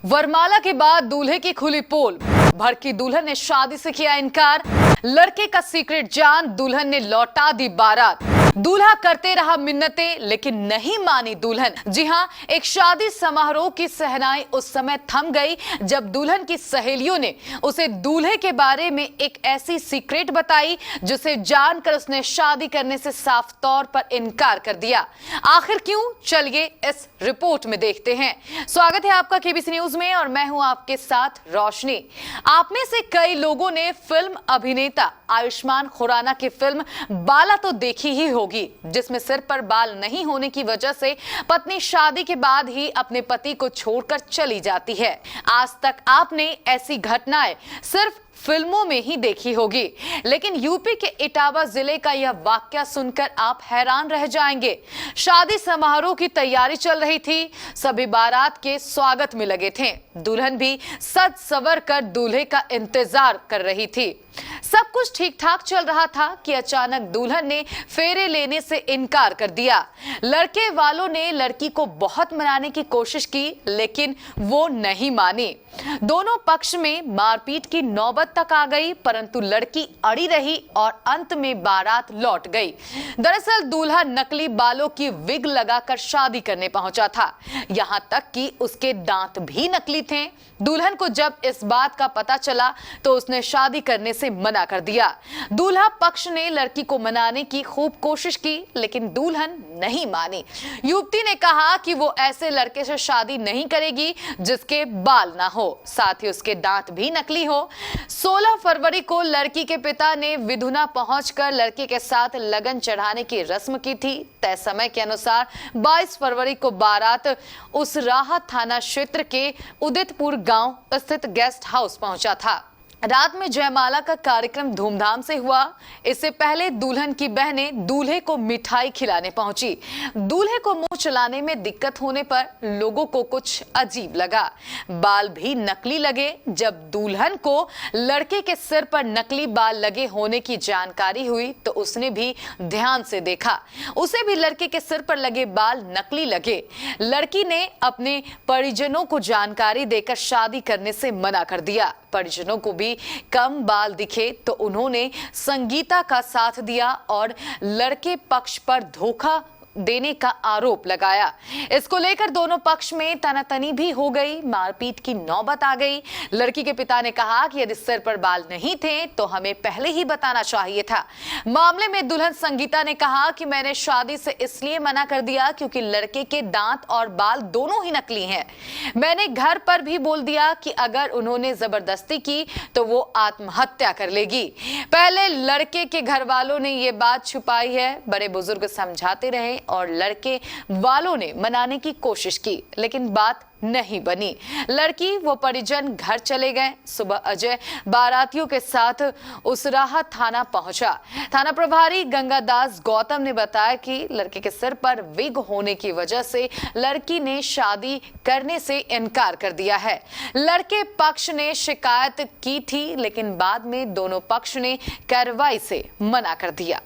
वरमाला के बाद दूल्हे की खुली पोल। भड़की दुल्हन ने शादी से किया इनकार। लड़के का सीक्रेट जान दुल्हन ने लौटा दी बारात। दूल्हा करते रहा मिन्नतें लेकिन नहीं मानी दुल्हन। जी हां, एक शादी समारोह की सहनाई उस समय थम गई जब दुल्हन की सहेलियों ने उसे दूल्हे के बारे में एक ऐसी सीक्रेट बताई जिसे जानकर उसने शादी करने से साफ तौर पर इनकार कर दिया। आखिर क्यों? चलिए इस रिपोर्ट में देखते हैं। स्वागत है आपका केबीसी न्यूज में और मैं हूं आपके साथ रोशनी। आप में से कई लोगों ने फिल्म अभिनेता आयुष्मान खुराना की फिल्म बाला तो देखी ही होगी, जिसमें सिर पर बाल नहीं होने की वजह से पत्नी शादी के बाद ही अपने पति को छोड़कर चली जाती है। आज तक आपने ऐसी घटनाएं सिर्फ फिल्मों में ही देखी होगी, लेकिन यूपी के इटावा जिले का यह वाकया सुनकर आप हैरान रह जाएंगे। शादी समारोह की तैयारी चल रही थी, सभी बारात के स्वागत में लगे थे। दुल्हन भी सज संवर कर दूल्हे का इंतजार कर रही थी। सब कुछ ठीक ठाक चल रहा था कि अचानक दुल्हन ने फेरे लेने से इनकार कर दिया। लड़के वालों ने लड़की को बहुत मनाने की कोशिश की, लेकिन वो नहीं मानी। दोनों पक्ष में मारपीट की नौबत तक आ गई, परंतु लड़की अड़ी रही और अंत में बारात लौट गई। दरअसल दूल्हा नकली बालों की विग लगाकर शादी करने पहुंचा था, यहां तक कि उसके दांत भी नकली थे। दुल्हन को जब इस बात का पता चला तो उसने शादी करने से मना कर दिया। दूल्हा पक्ष ने लड़की को मनाने की खूब कोशिश की, लेकिन दुल्हन नहीं मानी। युवती ने कहा कि वो ऐसे लड़के से शादी नहीं करेगी जिसके बाल ना हो, साथ ही उसके दांत भी नकली हो। 16 फरवरी को लड़की के पिता ने विधुना पहुंचकर लड़के के साथ लगन चढ़ाने की रस्म की थी। तय समय के अनुसार 22 फरवरी को बारात उस राह थाना क्षेत्र के उदितपुर गांव स्थित गेस्ट हाउस पहुंचा था। रात में जयमाला का कार्यक्रम धूमधाम से हुआ। इससे पहले दुल्हन की बहनें दूल्हे को मिठाई खिलाने पहुंची। दूल्हे को मुंह चलाने में दिक्कत होने पर लोगों को कुछ अजीब लगा। बाल भी नकली लगे। जब दुल्हन को लड़के के सिर पर नकली बाल लगे होने की जानकारी हुई तो उसने भी ध्यान से देखा। उसे भी लड़के के सिर पर लगे बाल नकली लगे। लड़की ने अपने परिजनों को जानकारी देकर शादी करने से मना कर दिया। परिजनों को भी कम बाल दिखे तो उन्होंने संगीता का साथ दिया और लड़के पक्ष पर धोखा देने का आरोप लगाया। इसको लेकर दोनों पक्ष में तनातनी भी हो गई, मारपीट की नौबत आ गई। लड़की के पिता ने कहा कि यदि सिर पर बाल नहीं थे तो हमें पहले ही बताना चाहिए था। मामले में दुल्हन संगीता ने कहा कि मैंने शादी से इसलिए मना कर दिया क्योंकि लड़के के दांत और बाल दोनों ही नकली हैं। मैंने घर पर भी बोल दिया कि अगर उन्होंने जबरदस्ती की तो वो आत्महत्या कर लेगी। पहले लड़के के घर वालों ने ये बात छुपाई है। बड़े बुजुर्ग समझाते रहे और लड़के वालों ने मनाने की कोशिश की, लेकिन बात नहीं बनी। लड़की व परिजन घर चले गए। सुबह अजय बारातियों के साथ उसराहा थाना पहुंचा। थाना प्रभारी गंगादास गौतम ने बताया कि लड़के के सिर पर विग होने की वजह से लड़की ने शादी करने से इनकार कर दिया है। लड़के पक्ष ने शिकायत की थी, लेकिन बाद में दोनों पक्ष ने कार्रवाई से मना कर दिया।